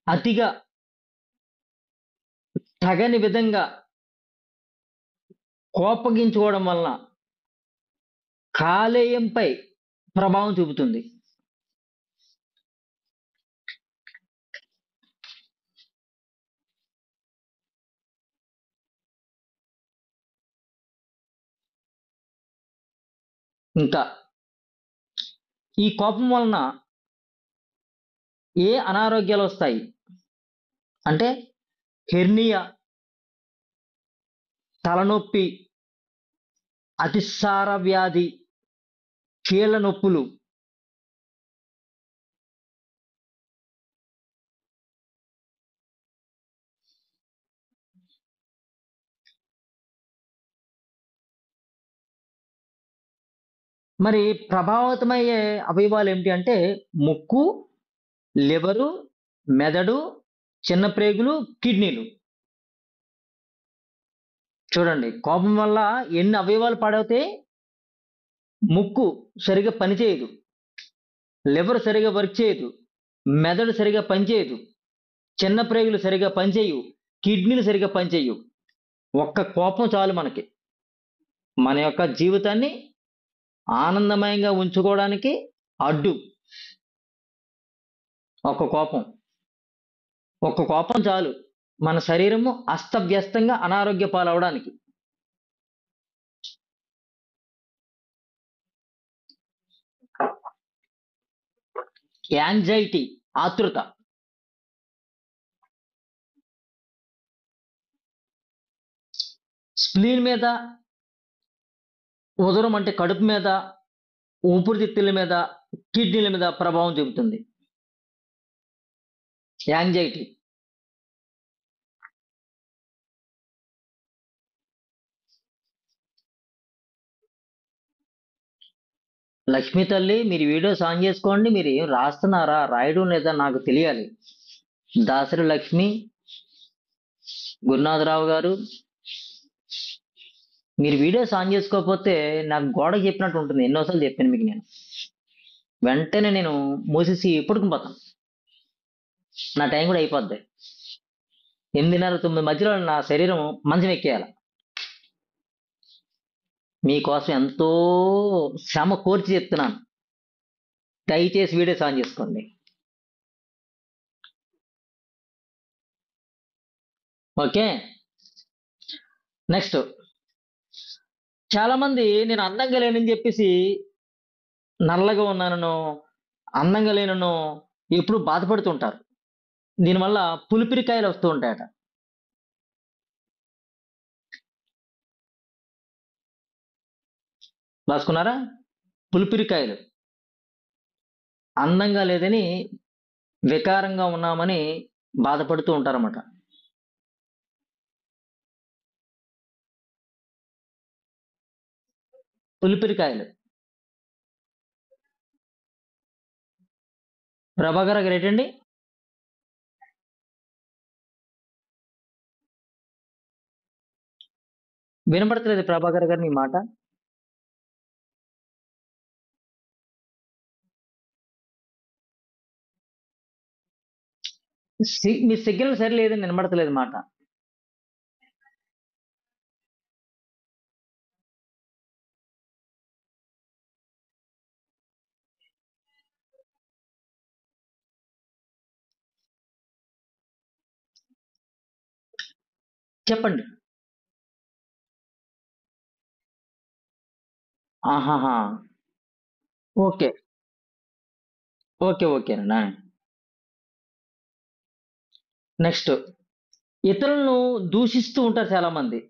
అతిగా తగని విధంగా కోపగించుకోవడం వలన కాలేయంపై ప్రభావం చూపుతుంది. ఇంకా ఈ కోపం వలన ఏ అనారోగ్యాలు వస్తాయి అంటే హెర్నియా, తలనొప్పి, అతిసార వ్యాధి, కీళ్ళ నొప్పులు, మరి ప్రభావితమయ్యే అవయవాలు ఏమిటి అంటే ముక్కు, లివరు, మెదడు, చిన్న ప్రేగులు, కిడ్నీలు. చూడండి, కోపం వల్ల ఎన్ని అవయవాలు పాడవుతాయి. ముక్కు సరిగా పనిచేయదు, లివర్ సరిగా వర్క్ చేయదు, మెదడు సరిగా పనిచేయదు, చిన్న ప్రేగులు సరిగా పనిచేయవు, కిడ్నీలు సరిగా పనిచేయవు. ఒక్క కోపం చాలు మనకి మన యొక్క జీవితాన్ని ఆనందమయంగా ఉంచుకోవడానికి అడ్డు. ఒక్క కోపం చాలు మన శరీరము అస్తవ్యస్తంగా అనారోగ్య పాలవడానికి. యాంగ్జైటీ, ఆతృత. స్ప్లీన్ మీద, ఉదరం అంటే కడుపు మీద, ఊపిరితిత్తుల మీద, కిడ్నీల మీద ప్రభావం చూపుతుంది యాంగ్జైటీ. లక్ష్మీ తల్లి, మీరు వీడియోస్ ఆన్ చేసుకోండి. మీరు ఏం రాస్తున్నారా, రాయడం లేదా నాకు తెలియాలి. దాసరి లక్ష్మి, గురునాథరావు గారు, మీరు వీడియోస్ ఆన్ చేసుకోకపోతే నాకు గోడకి చెప్పినట్టు ఉంటుంది. ఎన్నోసార్లు చెప్పాను మీకు నేను. వెంటనే నేను మూసేసి పడుకుని పోతాను. నా టైం కూడా అయిపోద్ది. 8:30, 9 మధ్యలో నా శరీరం మంచం ఎక్కేయాలి. మీకోసం ఎంతో శ్రమ కోర్చి చెప్తున్నాను. దయచేసి వీడియోస్ ఆన్ చేసుకోండి. Okay, next. చాలా మంది నేను అందంగా లేనని చెప్పేసి నల్లగా ఉన్నానో, అందంగా లేనో ఎప్పుడు బాధపడుతుంటారు. దీనివల్ల పులిపిరికాయలు వస్తూ ఉంటాయట. రాసుకున్నారా? పులిపిరికాయలు. అందంగా లేదని, వికారంగా ఉన్నామని బాధపడుతూ ఉంటారన్నమాట. పులిపిరికాయలు. ప్రభాకర్ గారు ఏంటండి? వినపడతలేదు ప్రభాకర్ గారు మీ మాట. మీ సిగ్నల్ సరి లేదని వినపడతలేదు మాట. చెప్పండి. ఆహాహా, ఓకే ఓకే ఓకేనండి. నెక్స్ట్, ఇతరులను దూషిస్తూ ఉంటారు చాలా మంది.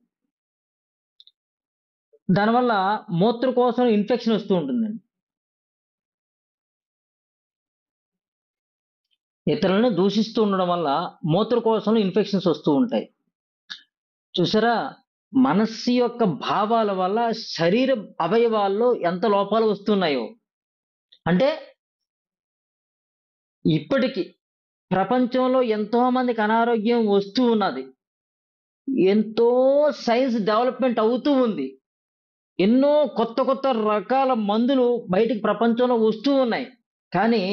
దానివల్ల మూత్రకోశం ఇన్ఫెక్షన్ వస్తూ ఉంటుందండి. ఇతరులను దూషిస్తూ ఉండడం వల్ల మూత్రకోశంలో ఇన్ఫెక్షన్స్ వస్తూ ఉంటాయి. చూసారా, మనస్సు యొక్క భావాల వల్ల శరీర అవయవాల్లో ఎంత లోపాలు వస్తున్నాయో. అంటే ఇప్పటికి ప్రపంచంలో ఎంతో మందికి అనారోగ్యం వస్తూ ఉన్నది. ఎంతో సైన్స్ డెవలప్మెంట్ అవుతూ ఉంది. ఎన్నో కొత్త కొత్త రకాల మందులు బయటికి ప్రపంచంలో వస్తూ ఉన్నాయి. కానీ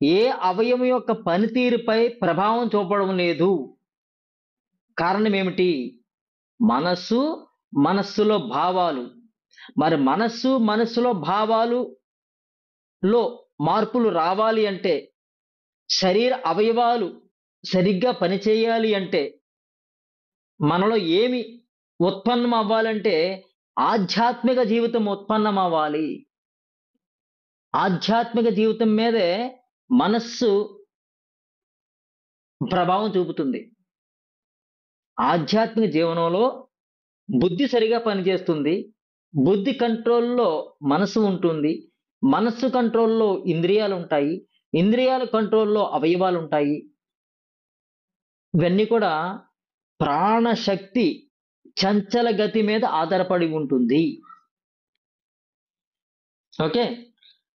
ఏ అవయవం యొక్క పనితీరుపై ప్రభావం చూపడం లేదు. కారణం ఏమిటి? మనస్సు, మనస్సులో భావాలు. మరి మనస్సులో భావాలులో మార్పులు రావాలి అంటే, శరీర అవయవాలు సరిగ్గా పనిచేయాలి అంటే, మనలో ఏమి ఉత్పన్నం అవ్వాలంటే ఆధ్యాత్మిక జీవితం ఉత్పన్నం అవ్వాలి. ఆధ్యాత్మిక జీవితం మీదే మనస్సు ప్రభావం చూపుతుంది. ఆధ్యాత్మిక జీవనంలో బుద్ధి సరిగా పనిచేస్తుంది. బుద్ధి కంట్రోల్‌లో మనసు ఉంటుంది. మనస్సు కంట్రోల్‌లో ఇంద్రియాలుంటాయి. ఇంద్రియాల కంట్రోల్‌లో అవయవాలుంటాయి. ఇవన్నీ కూడా ప్రాణశక్తి చంచల గతి మీద ఆధారపడి ఉంటుంది. ఓకే.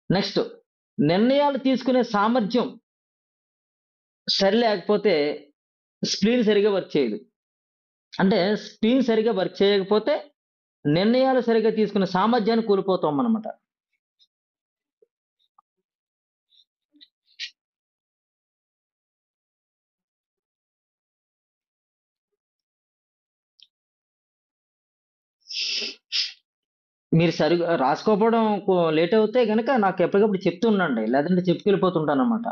నెక్స్ట్ నిర్ణయాలు తీసుకునే సామర్థ్యం లేకపోతే స్ప్లీన్ సరిగ్గా వర్క్ చేయదు. అంటే స్ప్లీన్ సరిగ్గా వర్క్ చేయకపోతే నిర్ణయాలు సరిగ్గా తీసుకునే సామర్థ్యాన్ని కోల్పోతామనమాట. మీరు సరిగ్గా రాసుకోకపోవడం లేట్ అవుతే గనక నాకు ఎప్పటికప్పుడు చెప్తూ ఉండండి. లేదంటే చెప్పుకెళ్ళిపోతుంటాననమాట.